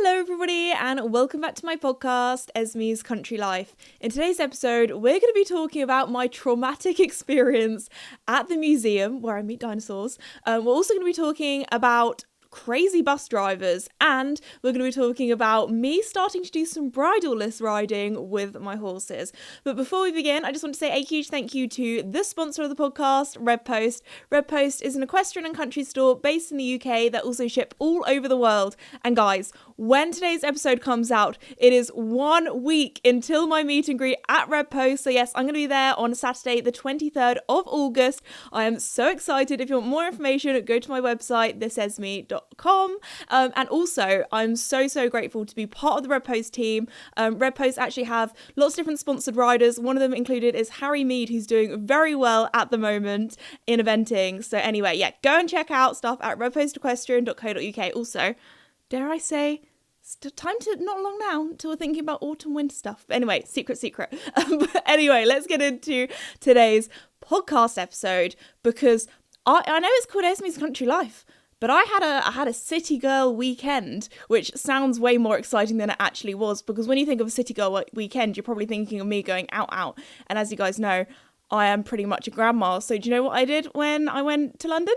Hello everybody and welcome back to my podcast, Esme's Country Life. In today's episode, we're going to be talking about my traumatic experience at the museum where I meet dinosaurs. We're also going to be talking about crazy bus drivers, and we're going to be talking about me starting to do some bridleless riding with my horses. But before we begin, I just want to say a huge thank you to the sponsor of the podcast, Red Post. Red Post is an equestrian and country store based in the UK that also ship all over the world. And guys, when today's episode comes out, it is 1 week until my meet and greet at Red Post. So yes, I'm going to be there on Saturday, the 23rd of August. I am so excited. If you want more information, go to my website, thisesme.com. And also, I'm so grateful to be part of the Red Post team. Red Post actually have lots of different sponsored riders. One of them included is Harry Mead, who's doing very well at the moment in eventing. So anyway, yeah, go and check out stuff at redpostequestrian.co.uk. Also, dare I say, time to not long now until we're thinking about autumn winter stuff. But anyway, secret. But anyway, let's get into today's podcast episode, because I know it's called Esme's Country Life, but I had a city girl weekend, which sounds way more exciting than it actually was, because when you think of a city girl weekend, you're probably thinking of me going out. And as you guys know, I am pretty much a grandma. So do you know what I did when I went to London?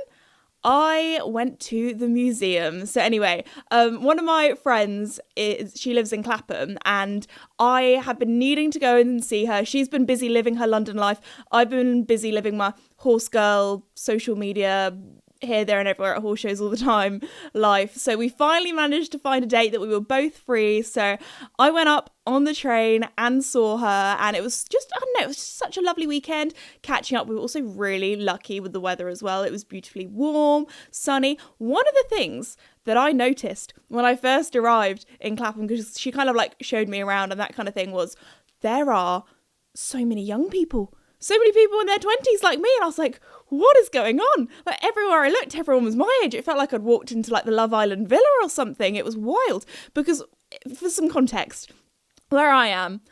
I went to the museum. So anyway, one of my friends, she lives in Clapham, and I have been needing to go and see her. She's been busy living her London life. I've been busy living my horse girl, social media, here, there and everywhere at horse shows all the time life. So we finally managed to find a date that we were both free. So I went up on the train and saw her, and it was just, it was just such a lovely weekend catching up. We were also really lucky with the weather as well. It was beautifully warm, sunny. One of the things that I noticed when I first arrived in Clapham, because she kind of like showed me around and that kind of thing, was there are so many young people. So many people in their 20s like me, and I was like, what is going on? Like, everywhere I looked, everyone was my age. It felt like I'd walked into like the Love Island villa or something. It was wild, because for some context, where I am,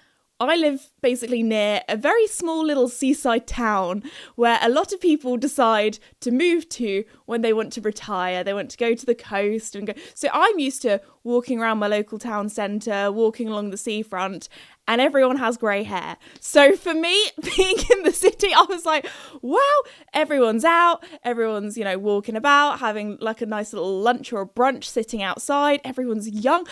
I live basically near a very small little seaside town where a lot of people decide to move to when they want to retire. They want to go to the coast and go. So I'm used to walking around my local town centre, walking along the seafront, and everyone has grey hair. So for me, being in the city, I was like, wow, everyone's out, everyone's, walking about, having like a nice little lunch or a brunch, sitting outside, everyone's young.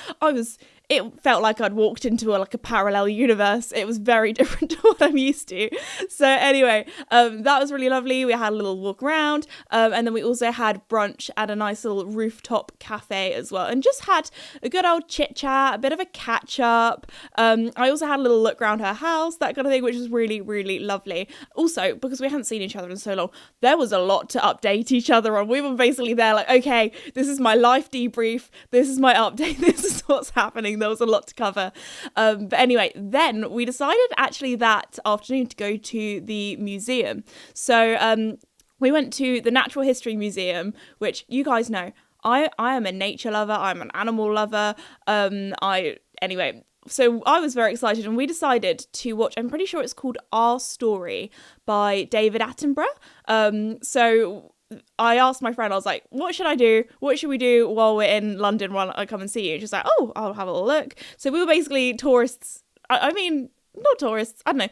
It felt like I'd walked into a parallel universe. It was very different to what I'm used to. So anyway, that was really lovely. We had a little walk around, and then we also had brunch at a nice little rooftop cafe as well, and just had a good old chit chat, a bit of a catch up. I also had a little look around her house, that kind of thing, which was really, really lovely. Also, because we hadn't seen each other in so long, there was a lot to update each other on. We were basically there like, okay, this is my life debrief, this is my update, this is what's happening. There was a lot to cover. But anyway, then we decided actually that afternoon to go to the museum. So we went to the Natural History Museum, which you guys know, I am a nature lover, I'm an animal lover. Anyway, so I was very excited, and we decided to watch, I'm pretty sure it's called Our Story by David Attenborough. So I asked my friend, I was like, what should I do? What should we do while we're in London while I come and see you? She's like, oh, I'll have a little look. So we were basically tourists. I mean, not tourists. I don't know.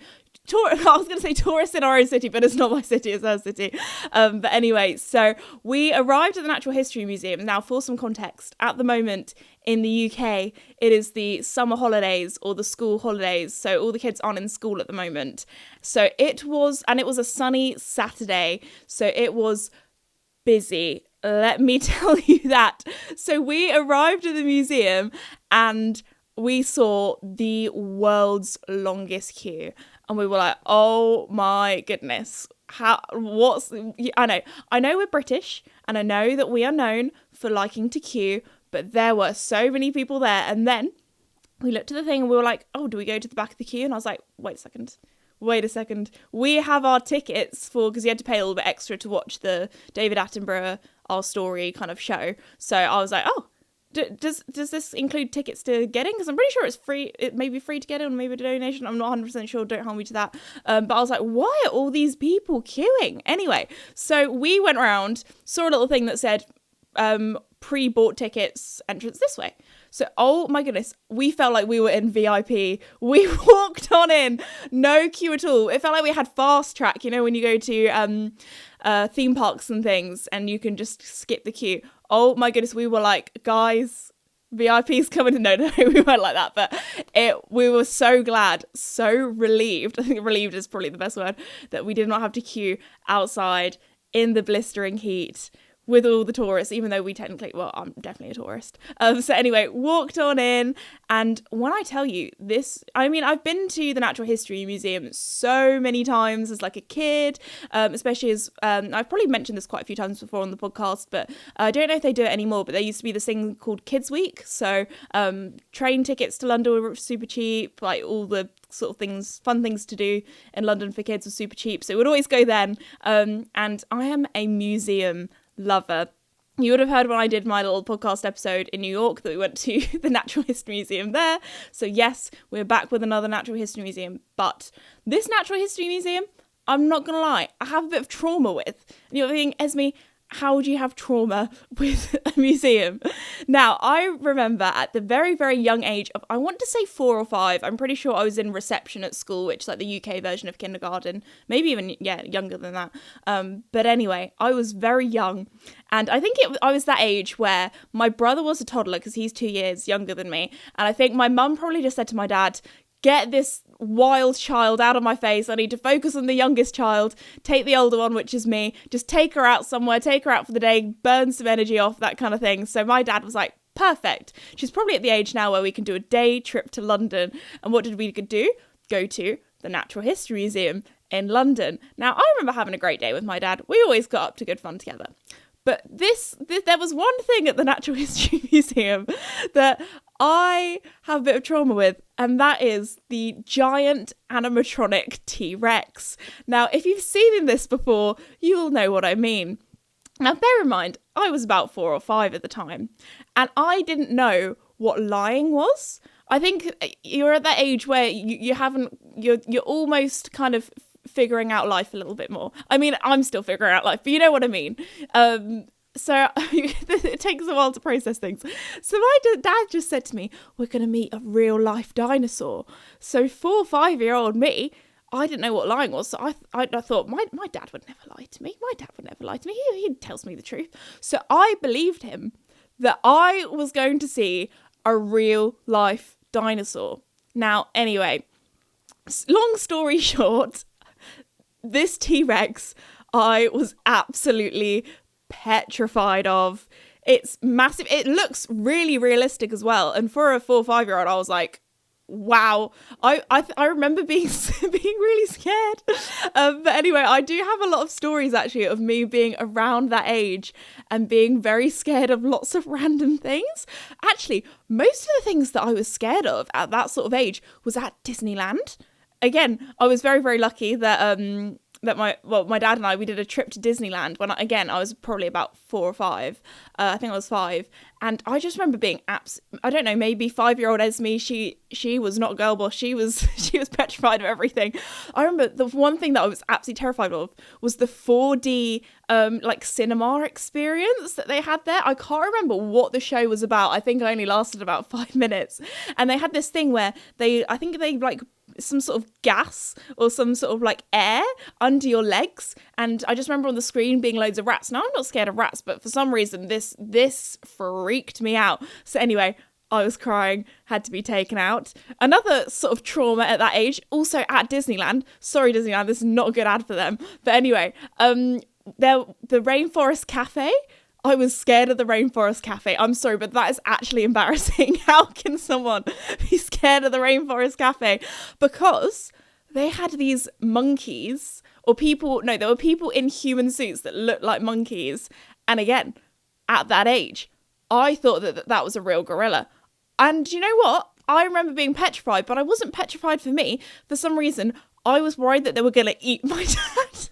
I was going to say tourists in our own city, but it's not my city, it's her city. But anyway, so we arrived at the Natural History Museum. Now, for some context, at the moment in the UK, it is the summer holidays or the school holidays. So all the kids aren't in school at the moment. So it was a sunny Saturday. So it was busy, let me tell you that. So we arrived at the museum and we saw the world's longest queue, and we were like, oh my goodness, I know we're British, and I know that we are known for liking to queue, but there were so many people there. And then we looked at the thing and we were like, oh, do we go to the back of the queue? And I was like, wait a second, we have our tickets because you had to pay a little bit extra to watch the David Attenborough Our Story kind of show. So I was like, oh, does this include tickets to get in? Because I'm pretty sure it's free. It may be free to get in, or maybe a donation. I'm not 100% sure. Don't hold me to that. But I was like, why are all these people queuing? Anyway, so we went around, saw a little thing that said pre-bought tickets, entrance this way. So, oh my goodness, we felt like we were in VIP. We walked on in, no queue at all. It felt like we had fast track, you know, when you go to theme parks and things and you can just skip the queue. Oh my goodness, we were like, guys, VIP's coming. No, we weren't like that, but we were so glad, so relieved. I think relieved is probably the best word, that we did not have to queue outside in the blistering heat with all the tourists, even though we technically, well, I'm definitely a tourist. So anyway, walked on in, and when I tell you this, I mean, I've been to the Natural History Museum so many times as like a kid, especially as, I've probably mentioned this quite a few times before on the podcast, but I don't know if they do it anymore, but there used to be this thing called Kids Week. So train tickets to London were super cheap, like all the sort of things, fun things to do in London for kids were super cheap. So we'd always go then. And I am a museum lover. You would have heard when I did my little podcast episode in New York that we went to the Natural History Museum there. So yes, we're back with another Natural History Museum. But this Natural History Museum, I'm not going to lie, I have a bit of trauma with. And you're thinking, Esme, how do you have trauma with a museum? Now, I remember at the very, very young age of, I want to say 4 or 5, I'm pretty sure I was in reception at school, which is like the UK version of kindergarten, maybe even, younger than that. But anyway, I was very young. And I think I was that age where my brother was a toddler because he's 2 years younger than me. And I think my mum probably just said to my dad, get this wild child out of my face. I need to focus on the youngest child, take the older one, which is me, just take her out somewhere, take her out for the day, burn some energy off, that kind of thing. So my dad was like, perfect. She's probably at the age now where we can do a day trip to London. And what did we do? Go to the Natural History Museum in London. Now, I remember having a great day with my dad. We always got up to good fun together. But there was one thing at the Natural History Museum that I have a bit of trauma with, and that is the giant animatronic T-Rex. Now, if you've seen this before, you will know what I mean. Now, bear in mind, I was about 4 or 5 at the time, and I didn't know what lying was. I think you're at that age where you're almost kind of figuring out life a little bit more. I mean, I'm still figuring out life, but you know what I mean. So it takes a while to process things. So my dad just said to me, we're going to meet a real life dinosaur. So 4 or 5-year-old me, I didn't know what lying was. So I thought, my dad would never lie to me. My dad would never lie to me. He tells me the truth. So I believed him that I was going to see a real life dinosaur. Now, anyway, long story short, this T-Rex, I was absolutely petrified of. It's massive. It looks really realistic as well. And for a 4 or 5-year-old, I was like, wow. I remember being really scared. But anyway, I do have a lot of stories actually of me being around that age and being very scared of lots of random things. Actually, most of the things that I was scared of at that sort of age was at Disneyland. Again, I was very, very lucky that my dad and I, we did a trip to Disneyland when I was probably about 4 or 5. I think I was 5. And I just remember being I don't know, maybe 5-year-old Esme, she was not a girl boss. She was petrified of everything. I remember the one thing that I was absolutely terrified of was the 4D cinema experience that they had there. I can't remember what the show was about. I think it only lasted about 5 minutes. And they had this thing where I think they some sort of gas or some sort of air under your legs, and I just remember on the screen being loads of rats. Now, I'm not scared of rats, but for some reason this freaked me out. So anyway, I was crying, had to be taken out. Another sort of trauma at that age, also at Disneyland. Sorry, Disneyland, this is not a good ad for them. But anyway, the Rainforest Cafe, I was scared of the Rainforest Cafe. I'm sorry, but that is actually embarrassing. How can someone be scared of the Rainforest Cafe? Because they had these monkeys there were people in human suits that looked like monkeys. And again, at that age, I thought that was a real gorilla. And you know what? I remember being petrified, but I wasn't petrified for me. For some reason, I was worried that they were going to eat my dad.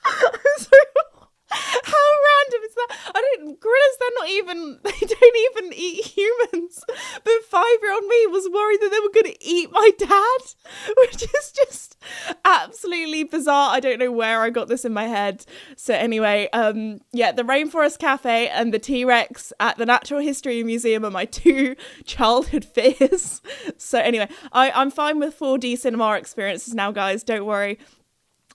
I'm sorry. How random is that? Gorillas, they don't even eat humans. But 5 5-year-old me was worried that they were going to eat my dad, which is just absolutely bizarre. I don't know where I got this in my head. So anyway, yeah, the Rainforest Cafe and the T-Rex at the Natural History Museum are my two childhood fears. So anyway, I'm fine with 4D cinema experiences now, guys. Don't worry.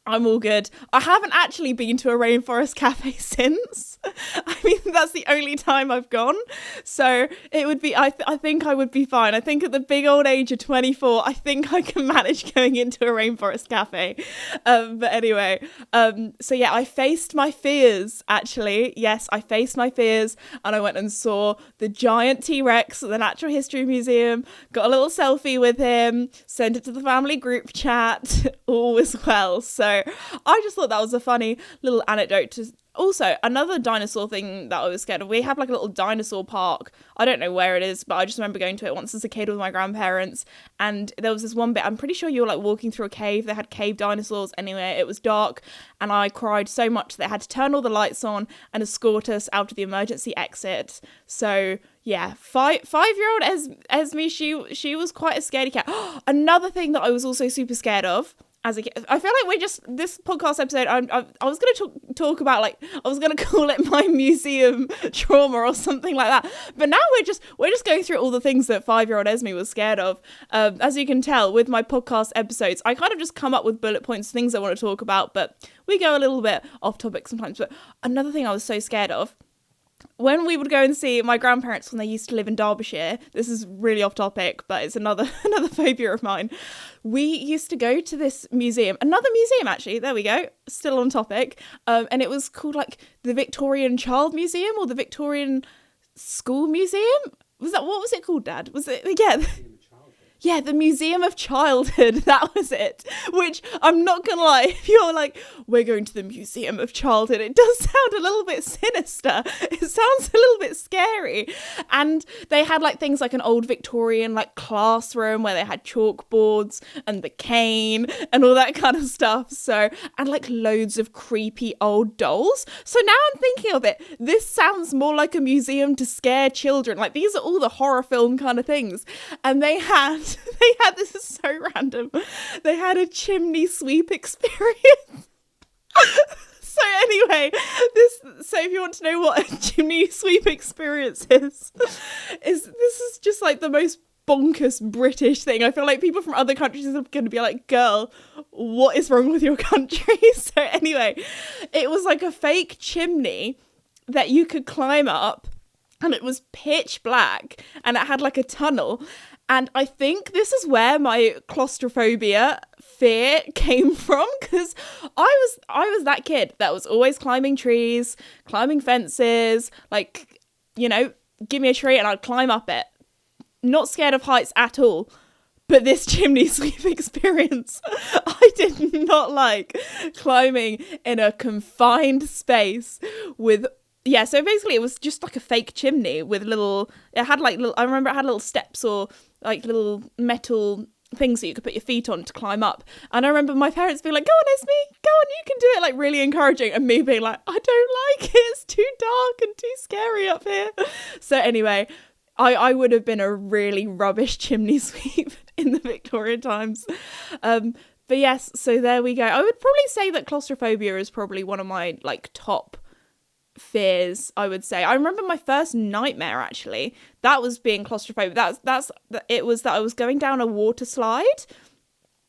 I'm all good. I haven't actually been to a Rainforest Cafe since. I mean, that's the only time I've gone. So it would be, I think I would be fine. I think at the big old age of 24, I think I can manage going into a Rainforest Cafe. But anyway, so yeah, I faced my fears, actually. Yes, I faced my fears and I went and saw the giant T-Rex at the Natural History Museum, got a little selfie with him, sent it to the family group chat, all was well. So I just thought that was a funny little anecdote. Also, another dinosaur thing that I was scared of, we have like a little dinosaur park. I don't know where it is, but I just remember going to it once as a kid with my grandparents, and there was this one bit, I'm pretty sure you were like walking through a cave, they had cave dinosaurs. Anyway, it was dark and I cried so much that they had to turn all the lights on and escort us out of the emergency exit. So yeah, five-year-old Esme, she was quite a scaredy cat. Another thing that I was also super scared of as a kid, I feel like this podcast episode, I was going to talk about, like, I was going to call it my museum trauma or something like that. But now we're just going through all the things that 5-year-old Esme was scared of. As you can tell with my podcast episodes, I kind of just come up with bullet points, things I want to talk about, but we go a little bit off topic sometimes. But another thing I was so scared of, when we would go and see my grandparents when they used to live in Derbyshire, this is really off topic, but it's another phobia of mine. We used to go to this museum, another museum actually, there we go, still on topic, and it was called like the Victorian Child Museum or the Victorian School Museum. What was it called, Dad? Was it, yeah. Yeah, the Museum of Childhood, that was it. Which, I'm not gonna lie, if you're like, we're going to the Museum of Childhood, it does sound a little bit sinister. It sounds a little bit scary. And they had like things like an old Victorian like classroom where they had chalkboards and the cane and all that kind of stuff. So, and like loads of creepy old dolls. So now I'm thinking of it, this sounds more like a museum to scare children. Like these are all the horror film kind of things. And they had, this is so random, they had a chimney sweep experience. So anyway, so if you want to know what a chimney sweep experience is this is just like the most bonkers British thing. I feel like people from other countries are going to be like, girl, what is wrong with your country? So anyway, it was like a fake chimney that you could climb up, and it was pitch black, and it had like a tunnel. And I think this is where my claustrophobia fear came from, because I was that kid that was always climbing trees, climbing fences, like, you know, give me a tree and I'd climb up it. Not scared of heights at all. But this chimney sweep experience, I did not like climbing in a confined space with... Yeah, so basically it was just like a fake chimney with I remember it had little steps or like little metal things that you could put your feet on to climb up. And I remember my parents being like, go on, Esme, go on, you can do it, like really encouraging. And me being like, I don't like it, it's too dark and too scary up here. So anyway, I would have been a really rubbish chimney sweep in the Victorian times. But yes, so there we go. I would probably say that claustrophobia is probably one of my like top fears, I would say. I remember my first nightmare, actually, that was being claustrophobic. It was that I was going down a water slide,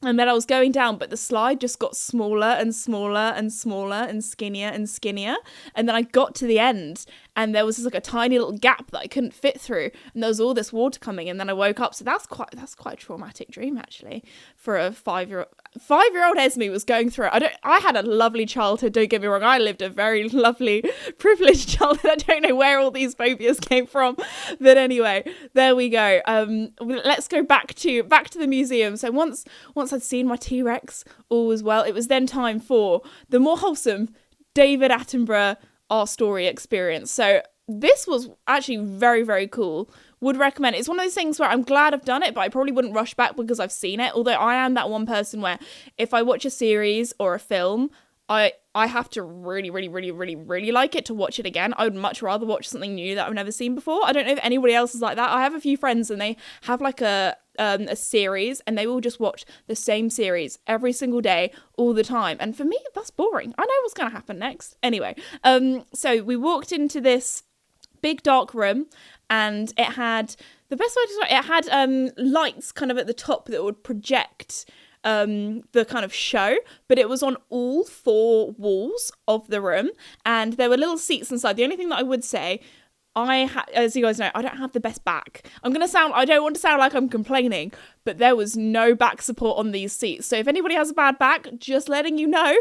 and then I was going down, but the slide just got smaller and smaller and smaller and skinnier and skinnier. And then I got to the end, and there was just like a tiny little gap that I couldn't fit through, and there was all this water coming. And then I woke up. So that's quite a traumatic dream, actually, for a 5-year-old Esme was going through it. I had a lovely childhood, don't get me wrong. I lived a very lovely, privileged childhood. I don't know where all these phobias came from. But anyway, there we go. Let's go back to the museum. So once I'd seen my T-Rex, all was well. It was then time for the more wholesome David Attenborough Our Story experience. So this was actually very, very cool. Would recommend it. It's one of those things where I'm glad I've done it, but I probably wouldn't rush back because I've seen it. Although I am that one person where if I watch a series or a film, I have to really, really, really, really, really like it to watch it again. I would much rather watch something new that I've never seen before. I don't know if anybody else is like that. I have a few friends and they have like a series, and they will just watch the same series every single day all the time. And for me, that's boring. I know what's going to happen next. Anyway, so we walked into this big dark room, and it had, the best way to describe it, had lights kind of at the top that would project the kind of show, but it was on all four walls of the room, and there were little seats inside. The only thing that I would say, as you guys know, I don't have the best back. I don't want to sound like I'm complaining, but there was no back support on these seats. So if anybody has a bad back, just letting you know,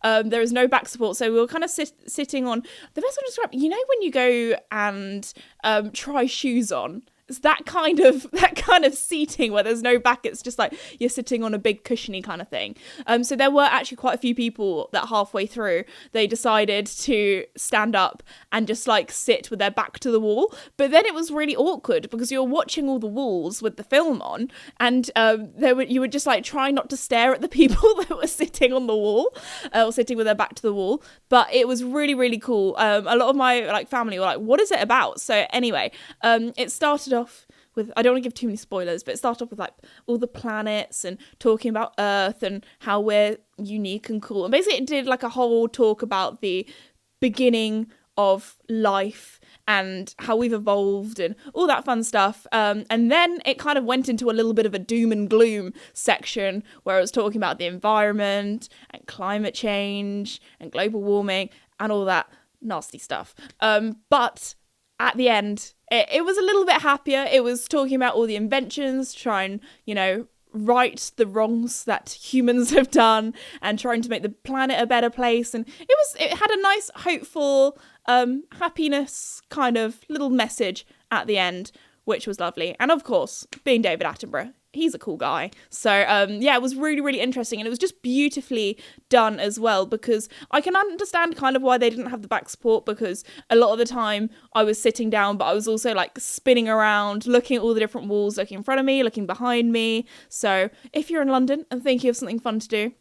there is no back support. So we were kind of sitting on, the best way to describe it, you know when you go and try shoes on? It's that kind of seating where there's no back. It's just like you're sitting on a big cushiony kind of thing. So there were actually quite a few people that halfway through they decided to stand up and just like sit with their back to the wall. But then it was really awkward because you're watching all the walls with the film on, and you would just like try not to stare at the people that were sitting on the wall or sitting with their back to the wall. But it was really, really cool. A lot of my like family were like, "What is it about?" So anyway, it started off with, I don't want to give too many spoilers, but it started off with like all the planets and talking about Earth and how we're unique and cool. And basically it did like a whole talk about the beginning of life and how we've evolved and all that fun stuff. And then it kind of went into a little bit of a doom and gloom section where it was talking about the environment and climate change and global warming and all that nasty stuff. But at the end, it was a little bit happier. It was talking about all the inventions, trying, right the wrongs that humans have done and trying to make the planet a better place. And it had a nice, hopeful, happiness kind of little message at the end, which was lovely. And of course, being David Attenborough, he's a cool guy. So it was really, really interesting, and it was just beautifully done as well, because I can understand kind of why they didn't have the back support, because a lot of the time I was sitting down, but I was also like spinning around, looking at all the different walls, looking in front of me, looking behind me. So if you're in London and thinking of something fun to do,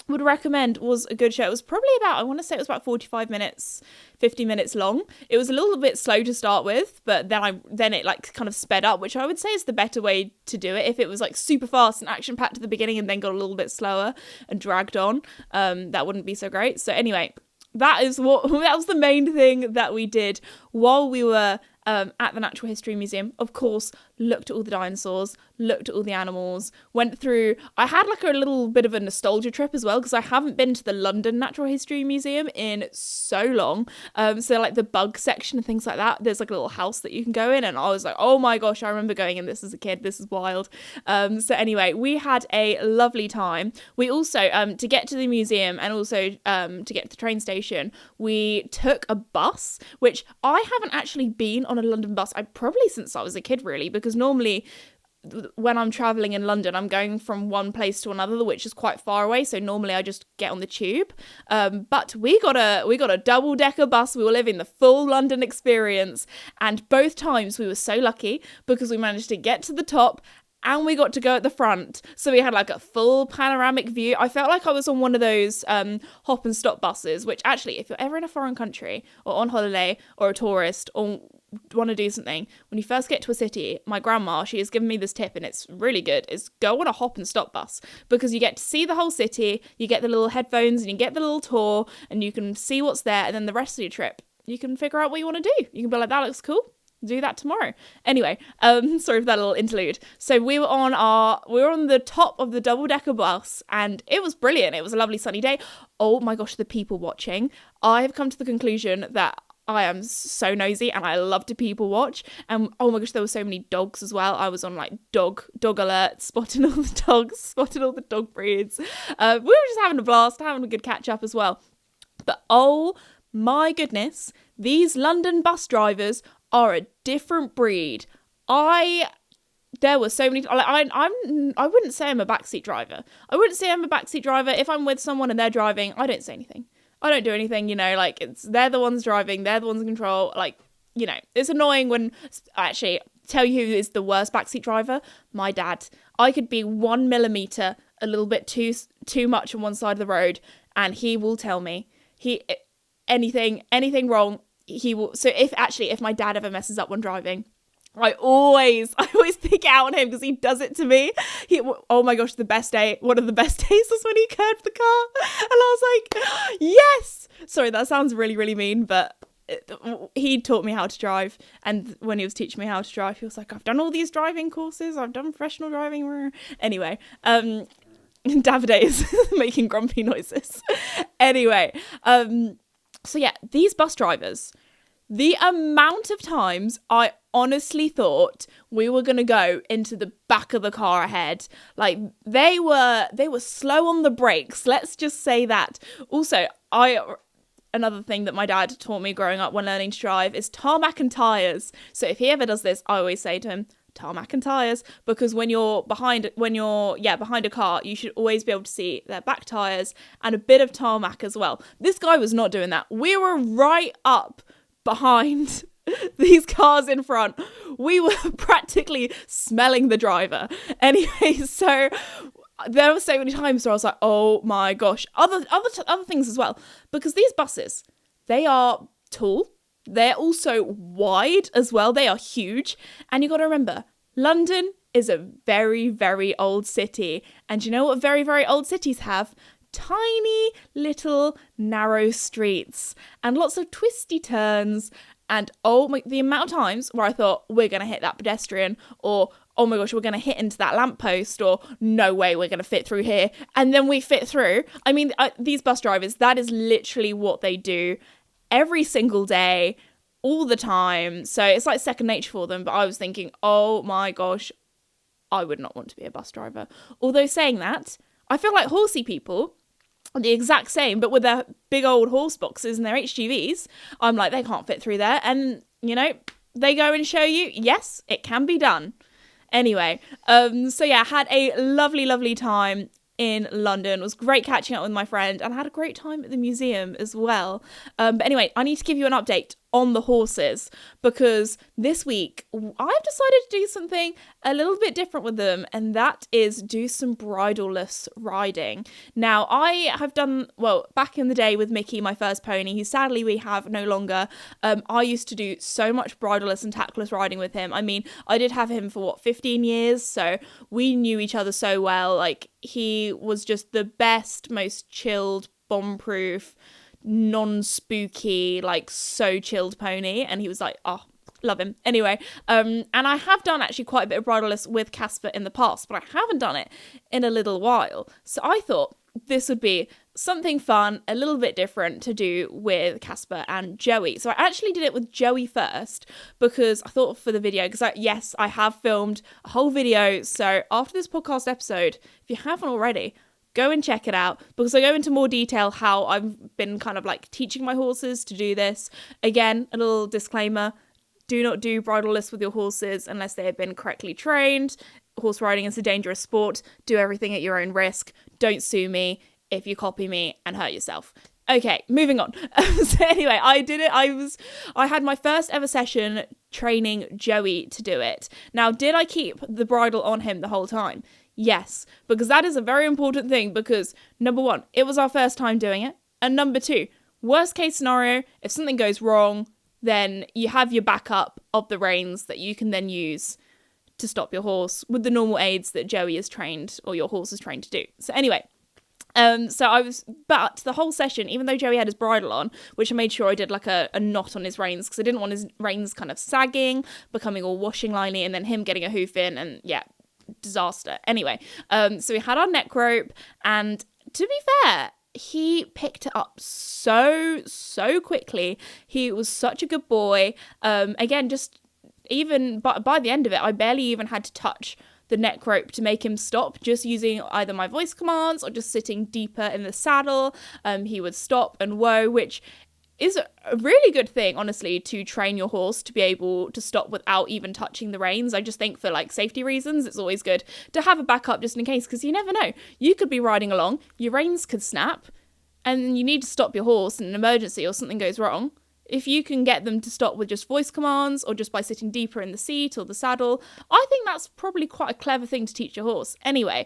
would recommend. Was a good show. It was probably about, I want to say it was about 45 minutes, 50 minutes long. It was a little bit slow to start with, but then it like kind of sped up, which I would say is the better way to do it. If it was like super fast and action packed at the beginning and then got a little bit slower and dragged on, that wouldn't be so great. So anyway, that was the main thing that we did while we were at the Natural History Museum. Of course, looked at all the dinosaurs, looked at all the animals, went through, I had like a little bit of a nostalgia trip as well, because I haven't been to the London Natural History Museum in so long. So like the bug section and things like that, there's like a little house that you can go in, and I was like, oh my gosh, I remember going in this as a kid, this is wild. So anyway, we had a lovely time. We also, to get to the museum and also to get to the train station, we took a bus, which I haven't actually been on a London bus, probably since I was a kid really, because normally when I'm traveling in London, I'm going from one place to another, which is quite far away. So normally I just get on the tube. But we got a double-decker bus. We were living the full London experience. And both times we were so lucky because we managed to get to the top and we got to go at the front. So we had like a full panoramic view. I felt like I was on one of those hop and stop buses, which actually, if you're ever in a foreign country or on holiday or a tourist or want to do something, when you first get to a city, my grandma, she has given me this tip and it's really good, is go on a hop and stop bus, because you get to see the whole city, you get the little headphones and you get the little tour and you can see what's there, and then the rest of your trip, you can figure out what you want to do. You can be like, that looks cool, do that tomorrow. Anyway, sorry for that little interlude. So we were on the top of the double-decker bus and it was brilliant. It was a lovely sunny day. Oh my gosh, the people watching. I have come to the conclusion that I am so nosy and I love to people watch. And oh my gosh, there were so many dogs as well. I was on like dog alert, spotting all the dogs, spotting all the dog breeds. We were just having a blast, having a good catch up as well. But oh my goodness, these London bus drivers are a different breed. There were so many. I wouldn't say I'm a backseat driver. I wouldn't say I'm a backseat driver. If I'm with someone and they're driving, I don't say anything. I don't do anything, like they're the ones driving, they're the ones in control. Like, it's annoying when, actually, tell you who is the worst backseat driver? My dad. I could be 1 millimeter a little bit too much on one side of the road and he will tell me anything wrong. He will. So if my dad ever messes up when driving, I always pick out on him because he does it to me. Oh my gosh, one of the best days was when he curbed the car, and I was like, yes. Sorry, that sounds really, really mean, but he taught me how to drive, and when he was teaching me how to drive, he was like, I've done all these driving courses, I've done professional driving. Anyway, Davide is making grumpy noises. Anyway, so yeah, these bus drivers, the amount of times I honestly thought we were going to go into the back of the car ahead. Like, they were slow on the brakes. Let's just say that. Also, another thing that my dad taught me growing up when learning to drive is tarmac and tyres. So if he ever does this, I always say to him, tarmac and tyres, because when you're behind a car, you should always be able to see their back tyres and a bit of tarmac as well. This guy was not doing that. We were right up behind these cars in front. We were practically smelling the driver. Anyway, so there were so many times where I was like, oh my gosh. Other things as well, because these buses, they are tall. They're also wide as well. They are huge. And you got to remember, London is a very, very old city. And you know what very, very old cities have? Tiny little narrow streets and lots of twisty turns. And the amount of times where I thought, we're going to hit that pedestrian, or oh my gosh, we're going to hit into that lamppost, or no way, we're going to fit through here. And then we fit through. I mean, these bus drivers, that is literally what they do every single day, all the time. So it's like second nature for them. But I was thinking, oh my gosh, I would not want to be a bus driver. Although saying that, I feel like horsey people are the exact same, but with their big old horse boxes and their HGVs. I'm like, they can't fit through there. And, you know, they go and show you, yes, it can be done. Anyway, so yeah, had a lovely, lovely time in London. It was great catching up with my friend, and I had a great time at the museum as well. But anyway, I need to give you an update on the horses, because this week I've decided to do something a little bit different with them, and that is do some bridleless riding. Now, I have done, back in the day with Mickey, my first pony, who sadly we have no longer, I used to do so much bridleless and tackless riding with him. I mean, I did have him for 15 years, so we knew each other so well. Like, he was just the best, most chilled, bomb-proof, non-spooky, like so chilled pony, and he was like, oh, love him. Anyway, and I have done actually quite a bit of bridleless with Casper in the past, but I haven't done it in a little while. So I thought this would be something fun, a little bit different to do with Casper and Joey. So I actually did it with Joey first, because I thought for the video, because yes, I have filmed a whole video. So after this podcast episode, if you haven't already, go and check it out, because I go into more detail how I've been kind of like teaching my horses to do this. Again, a little disclaimer, do not do bridleless with your horses unless they have been correctly trained. Horse riding is a dangerous sport. Do everything at your own risk. Don't sue me if you copy me and hurt yourself. Okay, moving on. So anyway, I did it. I had my first ever session training Joey to do it. Now, did I keep the bridle on him the whole time? Yes, because that is a very important thing, because number one, it was our first time doing it. And number two, worst case scenario, if something goes wrong, then you have your backup of the reins that you can then use to stop your horse with the normal aids that Joey is trained, or your horse is trained to do. So anyway, but the whole session, even though Joey had his bridle on, which I made sure I did like a knot on his reins, because I didn't want his reins kind of sagging, becoming all washing liney, and then him getting a hoof in, and yeah, disaster. Anyway, so we had our neck rope, and to be fair, he picked it up so quickly. He was such a good boy. Again, just even by the end of it, I barely even had to touch the neck rope to make him stop, just using either my voice commands or just sitting deeper in the saddle. He would stop and whoa, which is a really good thing, honestly, to train your horse to be able to stop without even touching the reins. I just think for like safety reasons, it's always good to have a backup just in case, because you never know. You could be riding along, your reins could snap, and you need to stop your horse in an emergency or something goes wrong. if you can get them to stop with just voice commands or just by sitting deeper in the seat or the saddle, I think that's probably quite a clever thing to teach your horse. Anyway,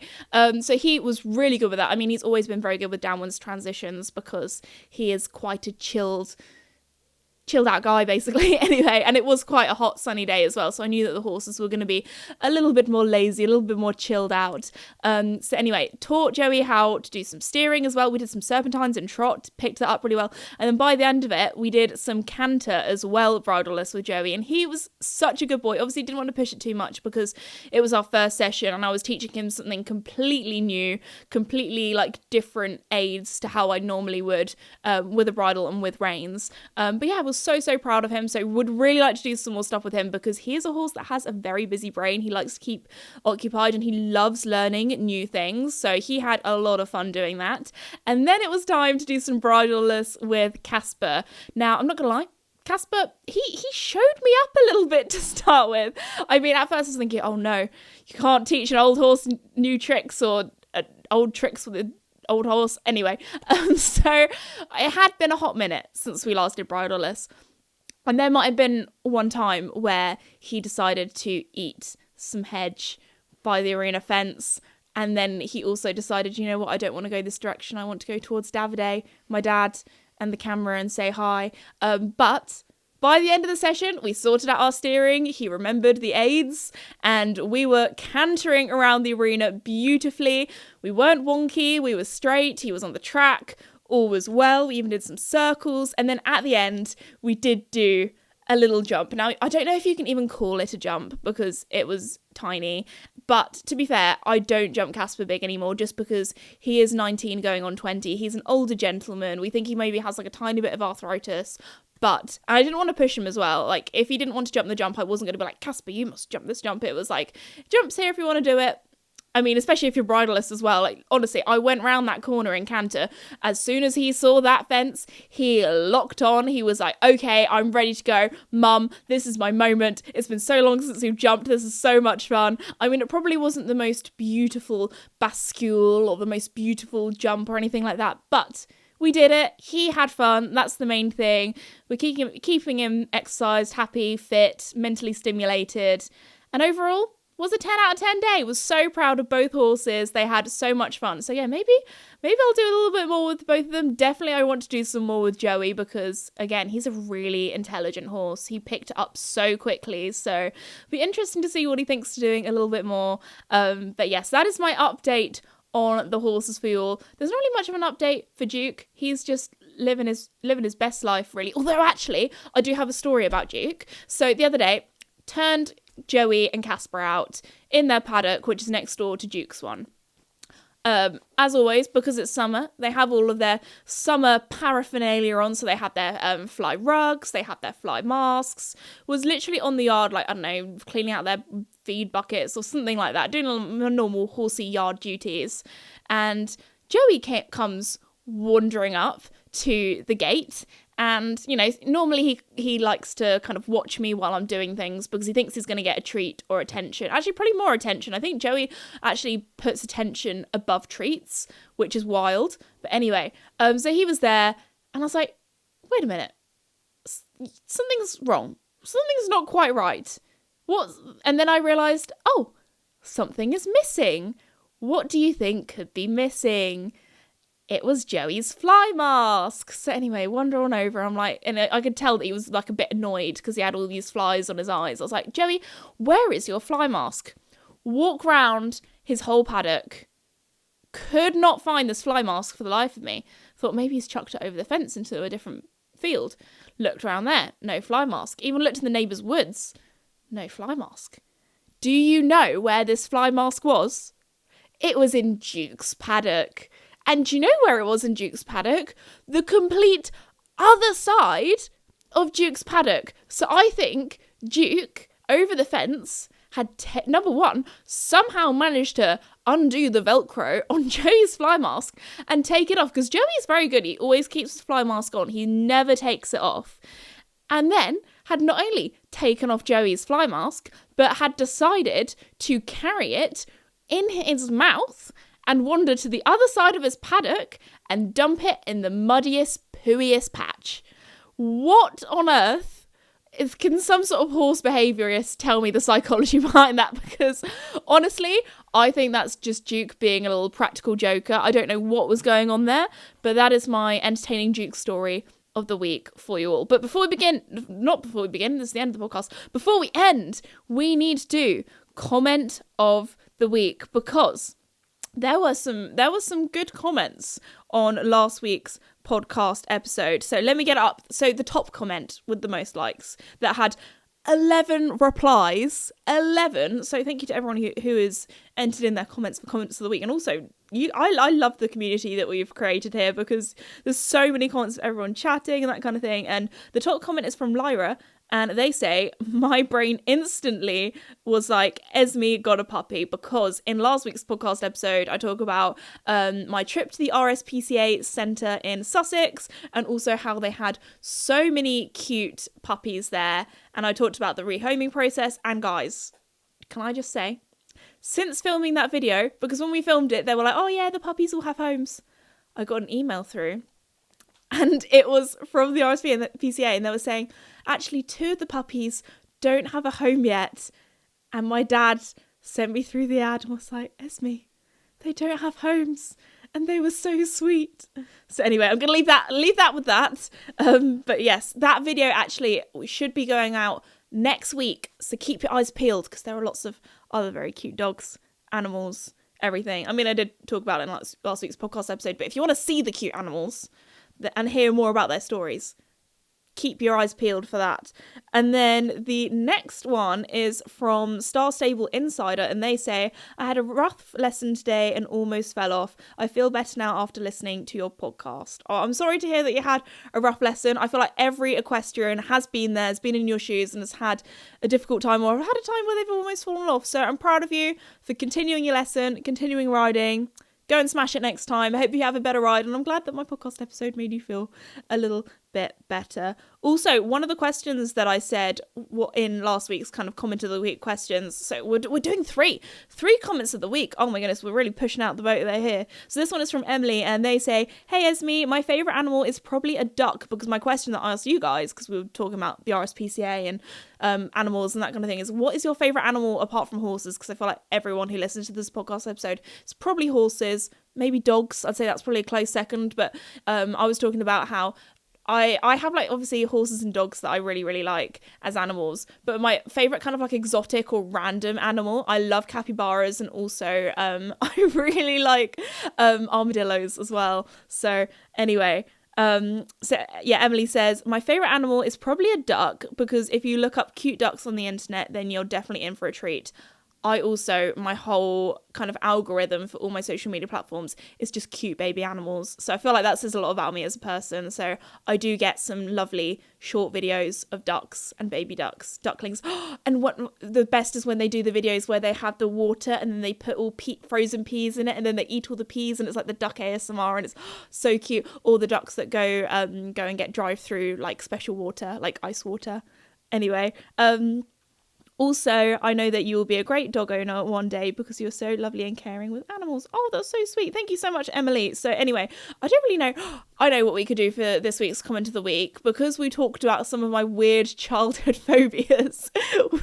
so he was really good with that. I mean, he's always been very good with downwards transitions because he is quite a chilled out guy, basically. Anyway, and it was quite a hot sunny day as well, so I knew that the horses were going to be a little bit more lazy, a little bit more chilled out. So anyway, taught Joey how to do some steering as well. We did some serpentines and trot, picked that up really well, and then by the end of it we did some canter as well, bridleless, with Joey, and he was such a good boy. Obviously didn't want to push it too much because it was our first session and I was teaching him something completely new, completely like different aids to how I normally would with a bridle and with reins. But yeah, I was so proud of him, so would really like to do some more stuff with him because he is a horse that has a very busy brain. He likes to keep occupied and he loves learning new things, so he had a lot of fun doing that. And then it was time to do some bridleless with Casper. Now, I'm not gonna lie, Casper, he showed me up a little bit to start with. I mean, at first I was thinking, oh no, you can't teach an old horse new tricks or old tricks with an old horse. Anyway, so it had been a hot minute since we last did bridleless, and there might have been one time where he decided to eat some hedge by the arena fence, and then he also decided, you know what, I don't want to go this direction, I want to go towards Davide, my dad, and the camera and say hi. But by the end of the session, we sorted out our steering, he remembered the aids, and we were cantering around the arena beautifully. We weren't wonky, we were straight, he was on the track, all was well. We even did some circles, and then at the end, we did do a little jump. Now, I don't know if you can even call it a jump because it was tiny, but to be fair, I don't jump Casper big anymore just because he is 19 going on 20. He's an older gentleman. We think he maybe has like a tiny bit of arthritis, but I didn't want to push him as well. Like, if he didn't want to jump the jump, I wasn't going to be like, Casper, you must jump this jump. It was like, jumps here if you want to do it. I mean, especially if you're bridleless as well. Like, honestly, I went round that corner in canter. As soon as he saw that fence, he locked on. He was like, okay, I'm ready to go. Mum, this is my moment. It's been so long since we've jumped. This is so much fun. I mean, it probably wasn't the most beautiful bascule or the most beautiful jump or anything like that, but we did it. He had fun. That's the main thing. We're keeping him exercised, happy, fit, mentally stimulated, and overall, was a 10 out of 10 day. Was so proud of both horses. They had so much fun. So yeah, maybe I'll do a little bit more with both of them. Definitely I want to do some more with Joey because, again, he's a really intelligent horse. He picked it up so quickly. So it'll be interesting to see what he thinks to doing a little bit more. But yes, that is my update on the horses for you all. There's not really much of an update for Juke. He's just living his best life, really. Although, actually, I do have a story about Juke. So the other day, turned Joey and Casper out in their paddock, which is next door to Juke's one. As always, because it's summer, they have all of their summer paraphernalia on. So they had their fly rugs, they had their fly masks, was literally on the yard, like, I don't know, cleaning out their feed buckets or something like that, doing normal horsey yard duties. And Joey comes wandering up to the gate. And, you know, normally he likes to kind of watch me while I'm doing things because he thinks he's going to get a treat or attention. Actually, probably more attention. I think Joey actually puts attention above treats, which is wild. But anyway, so he was there and I was like, wait a minute. Something's wrong. Something's not quite right. What? And then I realised, oh, something is missing. What do you think could be missing? It was Joey's fly mask. So anyway, wander on over. I'm like, and I could tell that he was like a bit annoyed because he had all these flies on his eyes. I was like, Joey, where is your fly mask? Walk round his whole paddock. Could not find this fly mask for the life of me. Thought maybe he's chucked it over the fence into a different field. Looked around there. No fly mask. Even looked in the neighbour's woods. No fly mask. Do you know where this fly mask was? It was in Juke's paddock. And do you know where it was in Juke's paddock? The complete other side of Juke's paddock. So I think Juke, over the fence, had, number one, somehow managed to undo the Velcro on Joey's fly mask and take it off. Because Joey's very good. He always keeps his fly mask on. He never takes it off. And then had not only taken off Joey's fly mask, but had decided to carry it in his mouth and wander to the other side of his paddock and dump it in the muddiest, pooiest patch. what on earth can some sort of horse behaviourist tell me the psychology behind that? Because honestly, I think that's just Juke being a little practical joker. I don't know what was going on there, but that is my entertaining Juke story of the week for you all. But before we begin, this is the end of the podcast. Before we end, we need to do comment of the week, because there was some good comments on last week's podcast episode. So let me get it up. So the top comment with the most likes that had 11 replies. 11. So thank you to everyone who has entered in their comments for comments of the week. And also, I love the community that we've created here, because there's so many comments of everyone chatting and that kind of thing. And the top comment is from Lyra, and they say, my brain instantly was like, Esme got a puppy, because in last week's podcast episode, I talk about my trip to the RSPCA Centre in Sussex, and also how they had so many cute puppies there. And I talked about the rehoming process. And guys, can I just say, since filming that video, because when we filmed it, they were like, oh yeah, the puppies will have homes, I got an email through, and it was from the RSP and the PCA, and they were saying, actually, 2 of the puppies don't have a home yet. And my dad sent me through the ad and was like, Esme, they don't have homes. And they were so sweet. So anyway, I'm going to leave that with that. But yes, that video actually should be going out next week. So keep your eyes peeled, because there are lots of other very cute dogs, animals, everything. I mean, I did talk about it in last week's podcast episode, but if you want to see the cute animals and hear more about their stories, keep your eyes peeled for that. And then the next one is from Star Stable Insider, and they say, I had a rough lesson today and almost fell off. I feel better now after listening to your podcast. Oh, I'm sorry to hear that you had a rough lesson. I feel like every equestrian has been there, has been in your shoes, and has had a difficult time, or had a time where they've almost fallen off. So I'm proud of you for continuing your lesson, continuing riding. Go and smash it next time. I hope you have a better ride, and I'm glad that my podcast episode made you feel a little bit better. Also, one of the questions that I said in last week's kind of comment of the week questions, so we're doing three comments of the week. Oh my goodness, we're really pushing out the boat there here. So this one is from Emily, and they say, hey Esme, my favourite animal is probably a duck, because my question that I asked you guys, because we were talking about the RSPCA and animals and that kind of thing, is what is your favourite animal apart from horses? Because I feel like everyone who listens to this podcast episode, it's probably horses, maybe dogs. I'd say that's probably a close second, but I was talking about how I have, like, obviously horses and dogs that I really, really like as animals, but my favourite kind of like exotic or random animal, I love capybaras, and also I really like armadillos as well. So anyway, Emily says, my favourite animal is probably a duck, because if you look up cute ducks on the internet, then you're definitely in for a treat. I also, my whole kind of algorithm for all my social media platforms is just cute baby animals. So I feel like that says a lot about me as a person. So I do get some lovely short videos of ducks and baby ducklings. And what the best is when they do the videos where they have the water and then they put all frozen peas in it, and then they eat all the peas, and it's like the duck ASMR, and it's so cute. All the ducks that go and get drive through like special water, like ice water. Anyway, also, I know that you will be a great dog owner one day, because you're so lovely and caring with animals. Oh, that's so sweet. Thank you so much, Emily. So anyway, I don't really know. I know what we could do for this week's comment of the week, because we talked about some of my weird childhood phobias.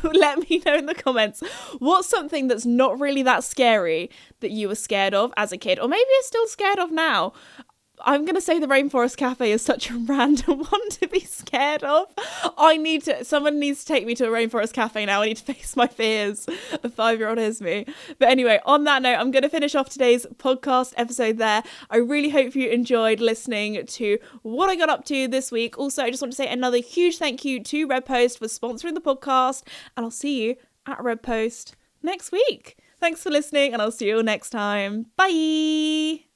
Let me know in the comments, what's something that's not really that scary that you were scared of as a kid, or maybe you're still scared of now. I'm going to say the Rainforest Cafe is such a random one to be scared of. Someone needs to take me to a Rainforest Cafe now. I need to face my fears of 5-year-old Esme. But anyway, on that note, I'm going to finish off today's podcast episode there. I really hope you enjoyed listening to what I got up to this week. Also, I just want to say another huge thank you to Red Post for sponsoring the podcast, and I'll see you at Red Post next week. Thanks for listening, and I'll see you all next time. Bye!